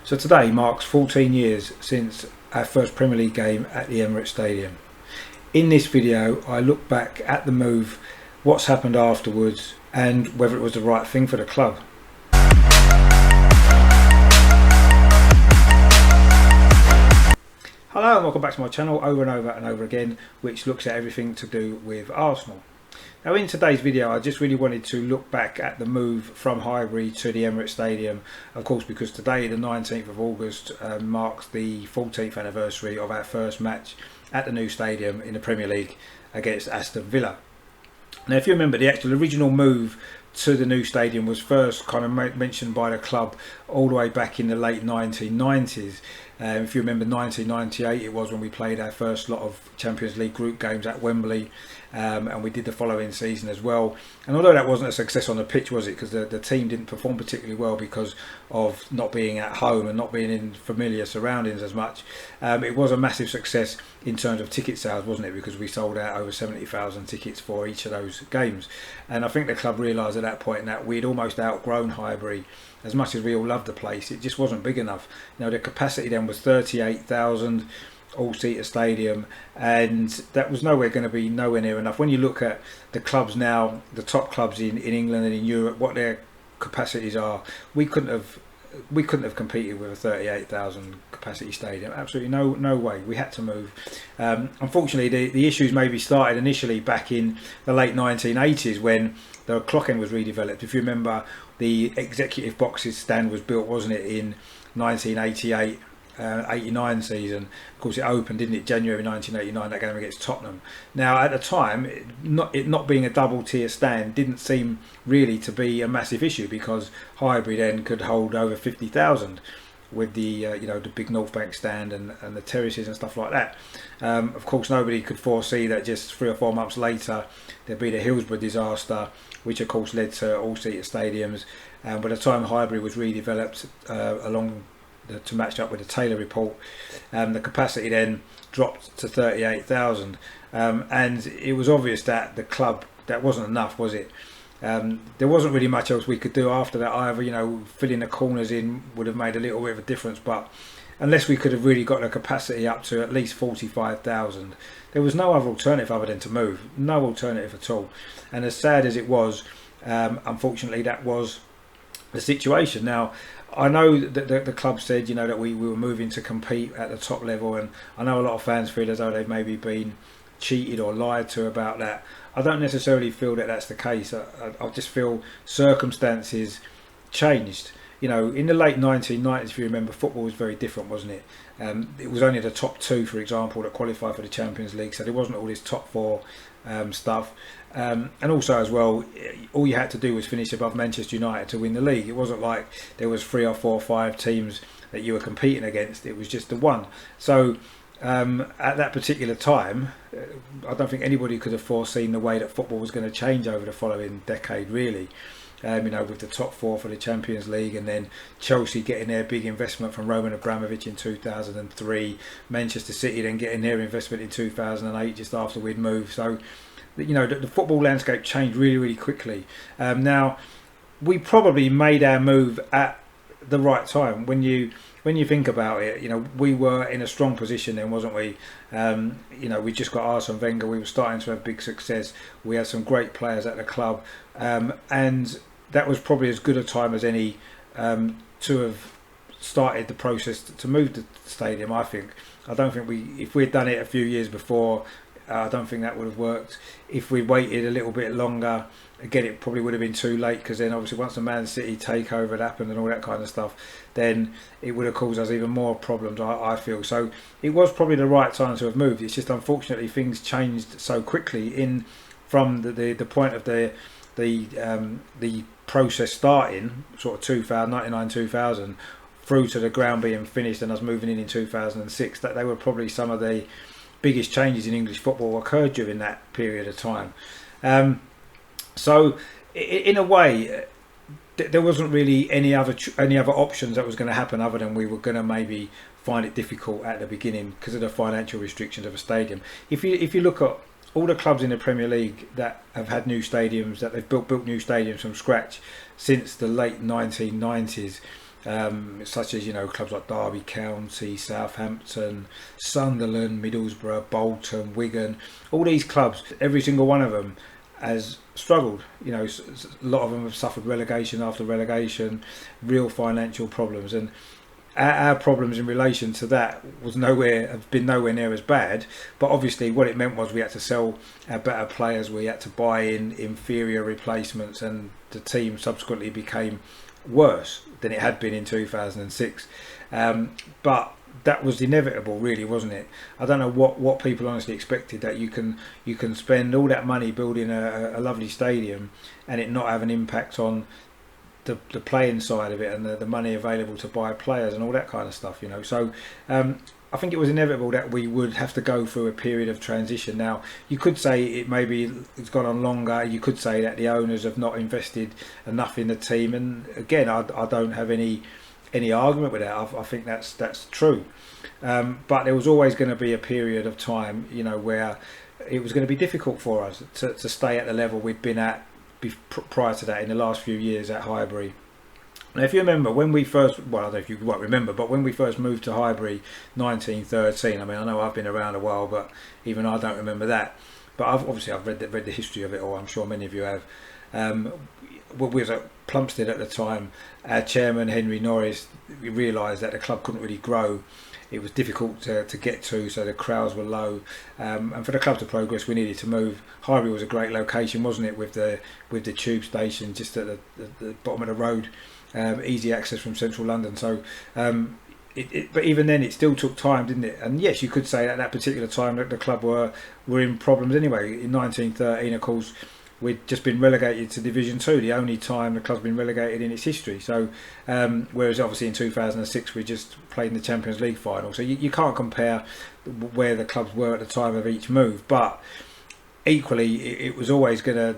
So today marks 14 years since our first Premier League game at the Emirates Stadium. In this video I look back at the move, what's happened afterwards and whether it was the right thing for the club. Hello and welcome back to my channel over and over and over again, which looks at everything to do with Arsenal. Now in today's video I just really wanted to look back at the move from Highbury to the Emirates Stadium, of course because today the 19th of August marks the 14th anniversary of our first match at the new stadium in the Premier League against Aston Villa. Now if you remember, the actual original move to the new stadium was first kind of mentioned by the club all the way back in the late 1990s. If you remember, 1998 it was when we played our first lot of Champions League group games at Wembley, and we did the following season as well. And although that wasn't a success on the pitch, was it, because the team didn't perform particularly well because of not being at home and not being in familiar surroundings as much, it was a massive success in terms of ticket sales, wasn't it, because we sold out over 70,000 tickets for each of those games. And I think the club realised at that point that we'd almost outgrown Highbury. As much as we all loved the place, it just wasn't big enough. You know, the capacity then was 38,000, all-seater stadium, and that was nowhere near enough. When you look at the clubs now, the top clubs in England and in Europe, what their capacities are, we couldn't have competed with a 38,000 capacity stadium. Absolutely no way. We had to move. Unfortunately, the issues maybe started initially back in the late 1980s when the clock end was redeveloped. If you remember, the executive boxes stand was built, wasn't it, in 1988. 89 season. Of course it opened, didn't it, January 1989, that game against Tottenham. Now at the time, it not being a double tier stand didn't seem really to be a massive issue because Highbury then could hold over 50,000 with the the big North Bank stand and the terraces and stuff like that. Of course nobody could foresee that just 3 or 4 months later there'd be the Hillsborough disaster, which of course led to all-seater stadiums. By the time Highbury was redeveloped to match up with the Taylor report, the capacity then dropped to 38,000, and it was obvious that the club, that wasn't enough, was it? There wasn't really much else we could do after that either. Filling the corners in would have made a little bit of a difference, but unless we could have really got the capacity up to at least 45,000, there was no other alternative other than to move. No alternative at all. And as sad as it was, unfortunately that was the situation. Now I know that the club said that we were moving to compete at the top level, and I know a lot of fans feel as though they've maybe been cheated or lied to about that. I don't necessarily feel that that's the case. I just feel circumstances changed. In the late 1990s, if you remember, football was very different, wasn't it? It was only the top 2, for example, that qualified for the Champions League, so there wasn't all this top 4 stuff. And also as well, all you had to do was finish above Manchester United to win the league. It wasn't like there was 3 or 4 or 5 teams that you were competing against. It was just the one. So at that particular time, I don't think anybody could have foreseen the way that football was going to change over the following decade, really. With the top 4 for the Champions League, and then Chelsea getting their big investment from Roman Abramovich in 2003, Manchester City then getting their investment in 2008 just after we'd moved. So the football landscape changed really quickly. Now we probably made our move at the right time. When you think about it, we were in a strong position then, wasn't we? We just got Arsene Wenger. We were starting to have big success. We had some great players at the club, and that was probably as good a time as any to have started the process to move the stadium. I think. I don't think if we'd done it a few years before, I don't think that would have worked. If we waited a little bit longer, again, it probably would have been too late, because then obviously once the Man City takeover had happened and all that kind of stuff, then it would have caused us even more problems, I feel. So it was probably the right time to have moved. It's just unfortunately things changed so quickly from the point of the process starting, sort of 99-2000, through to the ground being finished and us moving in 2006, that they were probably some of the biggest changes in English football occurred during that period of time. So in a way, there wasn't really any other options that was going to happen other than we were going to maybe find it difficult at the beginning because of the financial restrictions of a stadium. If you look at all the clubs in the Premier League that have had new stadiums, that they've built new stadiums from scratch since the late 1990s, such as clubs like Derby County, Southampton, Sunderland, Middlesbrough, Bolton, Wigan. All these clubs, every single one of them has struggled. A lot of them have suffered relegation after relegation, real financial problems, and our problems in relation to that have been nowhere near as bad. But obviously what it meant was we had to sell our better players, we had to buy in inferior replacements, and the team subsequently became worse than it had been in 2006. But that was inevitable, really, wasn't it? I don't know what people honestly expected, that you can spend all that money building a lovely stadium and it not have an impact on the playing side of it, and the money available to buy players and all that kind of stuff. So I think it was inevitable that we would have to go through a period of transition. Now, you could say it's gone on longer. You could say that the owners have not invested enough in the team, and again, I don't have any argument with that. I think that's true. But there was always going to be a period of time, where it was going to be difficult for us to stay at the level we'd been at prior to that in the last few years at Highbury. Now, if you remember when we first, well, I don't know if you won't remember, but when we first moved to Highbury 1913, I mean, I know I've been around a while, but even I don't remember that. But I've read the history of it all. I'm sure many of you have. We was at Plumstead at the time. Our chairman, Henry Norris, realised that the club couldn't really grow. It was difficult to get to, so the crowds were low, and for the club to progress, we needed to move. Highbury was a great location, wasn't it, with the tube station just at the bottom of the road, easy access from central London. So, but even then, it still took time, didn't it? And yes, you could say at that particular time that the club were in problems anyway. In 1913, of course, we'd just been relegated to Division 2, the only time the club's been relegated in its history. So, whereas obviously in 2006 we just played in the Champions League final. So you can't compare where the clubs were at the time of each move. But equally, it was always going to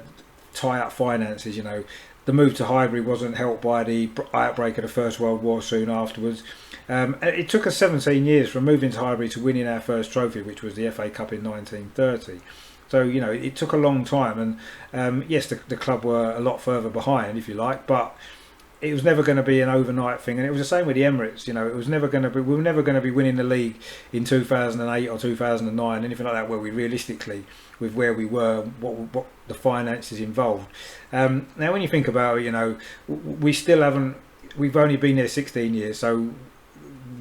tie up finances. The move to Highbury wasn't helped by the outbreak of the First World War soon afterwards. It took us 17 years from moving to Highbury to winning our first trophy, which was the FA Cup in 1930. So, it took a long time, and yes, the club were a lot further behind, if you like, but it was never going to be an overnight thing. And it was the same with the Emirates. It was never going to be. We were never going to be winning the league in 2008 or 2009, anything like that, where we realistically, with where we were, what the finances involved. Now, when you think about it, we still haven't. We've only been there 16 years, so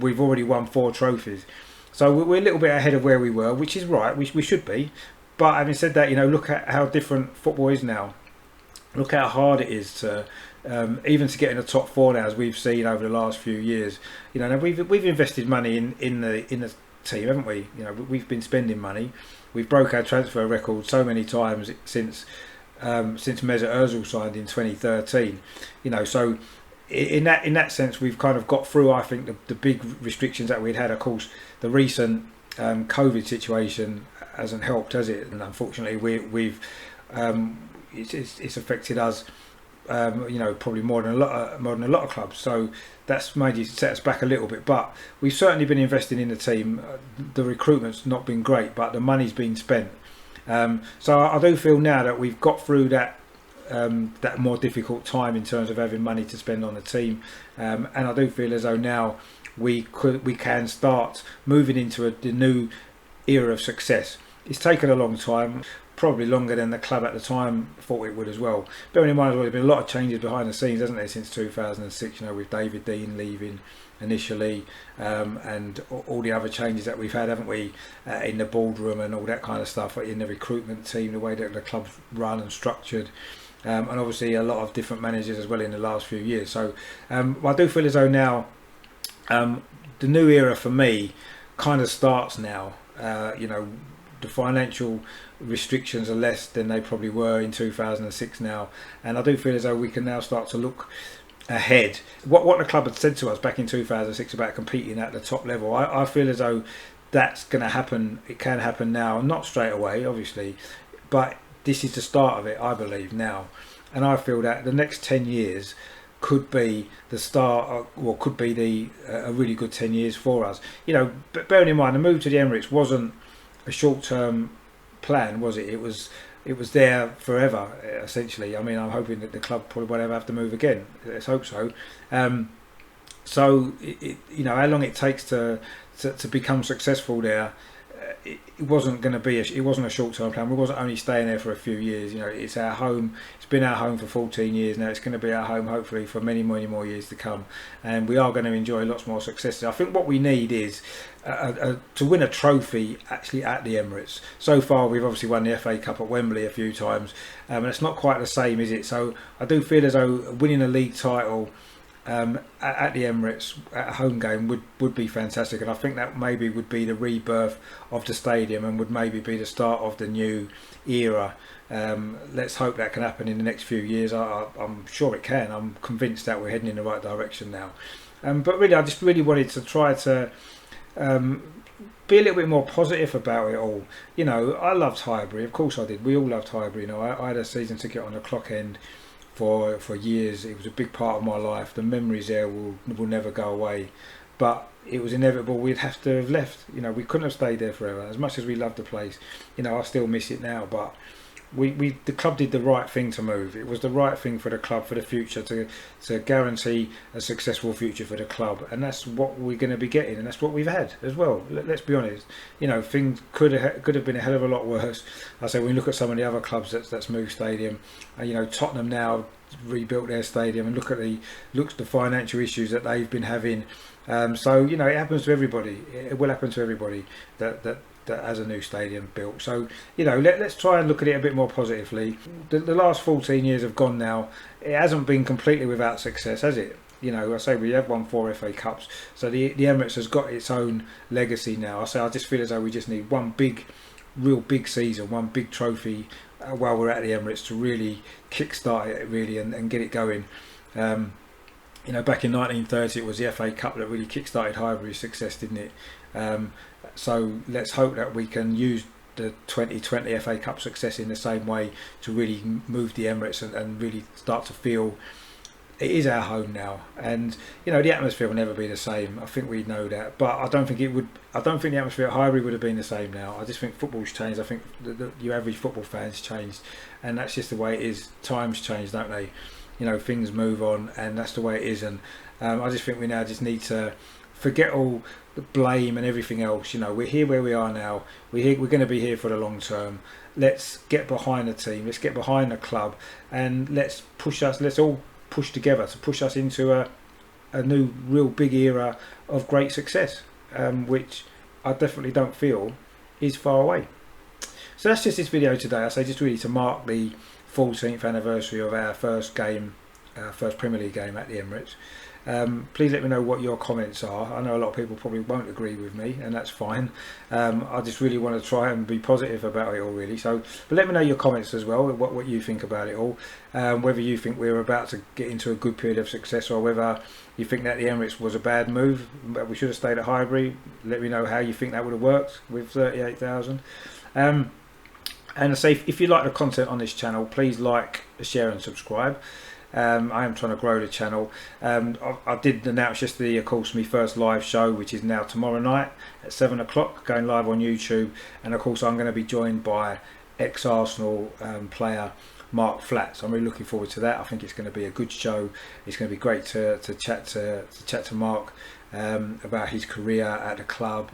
we've already won 4 trophies. So we're a little bit ahead of where we were, which is right. We should be. But having said that, look at how different football is now. Look how hard it is to even to get in the top 4 now, as we've seen over the last few years. Now we've invested money in the team, haven't we? We've been spending money. We've broke our transfer record so many times since Mesut Ozil signed in 2013. So in that sense, we've kind of got through. I think the big restrictions that we'd had. Of course, the recent COVID situation hasn't helped, has it? And unfortunately, it's affected us, probably more than a lot of clubs. So that's maybe set us back a little bit. But we've certainly been investing in the team. The recruitment's not been great, but the money's been spent. So I do feel now that we've got through that more difficult time in terms of having money to spend on the team, and I do feel as though now we can start moving into the new era of success. It's taken a long time, probably longer than the club at the time thought it would as well. Bearing in mind, there's been a lot of changes behind the scenes, hasn't there, since 2006, with David Dean leaving initially, and all the other changes that we've had, haven't we, in the boardroom and all that kind of stuff, in the recruitment team, the way that the club's run and structured, and obviously a lot of different managers as well in the last few years. So I do feel as though now the new era for me kind of starts now. The financial restrictions are less than they probably were in 2006 now, and I do feel as though we can now start to look ahead. What the club had said to us back in 2006 about competing at the top level, I feel as though that's going to happen. It can happen now, not straight away obviously, but this is the start of it, I believe, now. And I feel that the next 10 years could be the start, or could be a really good 10 years for us. But bearing in mind, the move to the Emirates wasn't a short-term plan, was it? It was there forever, essentially. I mean, I'm hoping that the club probably won't ever have to move again. Let's hope so. So you know how long it takes to become successful there. It wasn't going to be it wasn't a short-term plan. We wasn't only staying there for a few years. You know, it's our home. It's been our home for 14 years now. It's going to be our home hopefully for many more years to come, and we are going to enjoy lots more successes. I think what we need is to win a trophy actually at the Emirates. So far we've obviously won the FA Cup at Wembley a few times, and it's not quite the same, is it? So I do feel as though winning a league title at the Emirates at a home game would be fantastic, and I think that maybe would be the rebirth of the stadium and would maybe be the start of the new era. Let's hope that can happen in the next few years. I'm sure it can. I'm convinced that we're heading in the right direction now. But really, I just really wanted to try to be a little bit more positive about it all. You know, I loved Highbury, of course I did. We all loved Highbury. You know, I had a season ticket on the clock end for years. It was a big part of my life. The memories there will never go away, but it was inevitable we'd have to have left. You know, we couldn't have stayed there forever. As much as we loved the place, you know, I still miss it now, but the club did the right thing to move. It was the right thing for the club, for the future, to guarantee a successful future for the club, and that's what we're going to be getting, and that's what we've had as well. Let's be honest. You know, things could have been a hell of a lot worse. I say when you look at some of the other clubs that's moved stadium, you know, Tottenham now rebuilt their stadium, and look at the financial issues that they've been having. So you know, it happens to everybody. It will happen to everybody that has a new stadium built. So you know, let's try and look at it a bit more positively. The last 14 years have gone now. It hasn't been completely without success, has it? You know, I say we have won 4 FA Cups, so the Emirates has got its own legacy now. I just feel as though we just need one real big season, one big trophy while we're at the Emirates to really kickstart it really and get it going. You know, back in 1930 it was the FA Cup that really kick-started Highbury's success, didn't it? So let's hope that we can use the 2020 FA Cup success in the same way to really move the Emirates and really start to feel it is our home now. And you know, the atmosphere will never be the same. I think we know that, but I don't think the atmosphere at Highbury would have been the same now. I just think football's changed. I think your average football fan's changed, and that's just the way it is. Times change, don't they? You know, things move on, and that's the way it is. And I just think we now just need to forget all the blame and everything else. You know, we're here where we are now. We're going to be here for the long term. Let's get behind the team. Let's get behind the club, and let's all push together to push us into a new, real big era of great success, which I definitely don't feel is far away. So that's just this video today. I say just really to mark the 14th anniversary of our first Premier League game at the Emirates. Please let me know what your comments are. I know a lot of people probably won't agree with me, and that's fine. I just really want to try and be positive about it all, really. So, but let me know your comments as well, what you think about it all. Whether you think we're about to get into a good period of success, or whether you think that the Emirates was a bad move, but we should have stayed at Highbury. Let me know how you think that would have worked with 38,000. And I say, if you like the content on this channel, please like, share and subscribe. I am trying to grow the channel. I did announce yesterday, of course, my first live show, which is now tomorrow night at 7 o'clock, going live on YouTube. And of course, I'm going to be joined by ex-Arsenal player Mark Flat. So I'm really looking forward to that. I think it's going to be a good show. It's going to be great to chat to Mark about his career at the club,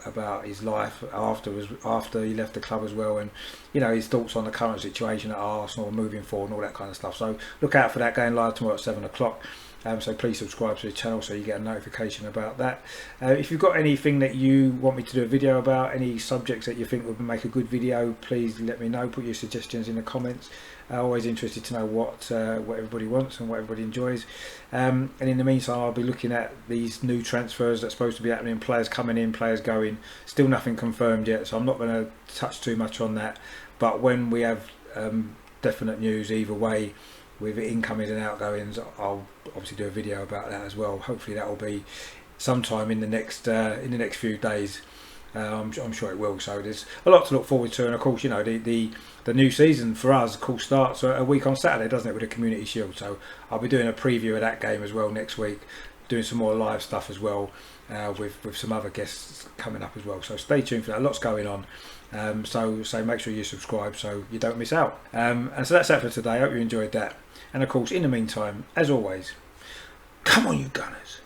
about his life after he left the club as well, and you know, his thoughts on the current situation at Arsenal, moving forward, and all that kind of stuff. So look out for that, going live tomorrow at 7 o'clock. So please subscribe to the channel so you get a notification about that. If you've got anything that you want me to do a video about, any subjects that you think would make a good video, please let me know. Put your suggestions in the comments. Always interested to know what everybody wants and what everybody enjoys. And in the meantime, I'll be looking at these new transfers that's supposed to be happening, players coming in, players going. Still nothing confirmed yet, so I'm not going to touch too much on that. But when we have definite news either way, with incomings and outgoings, I'll obviously do a video about that as well. Hopefully that will be sometime in the next few days. I'm sure it will. So there's a lot to look forward to, and of course, you know, the new season for us, of course, starts a week on Saturday, doesn't it, with the Community Shield? So I'll be doing a preview of that game as well next week, doing some more live stuff as well, with some other guests coming up as well. So stay tuned for that. Lots going on. So make sure you subscribe so you don't miss out. And so that's that for today. I hope you enjoyed that. And of course, in the meantime, as always, come on you Gunners.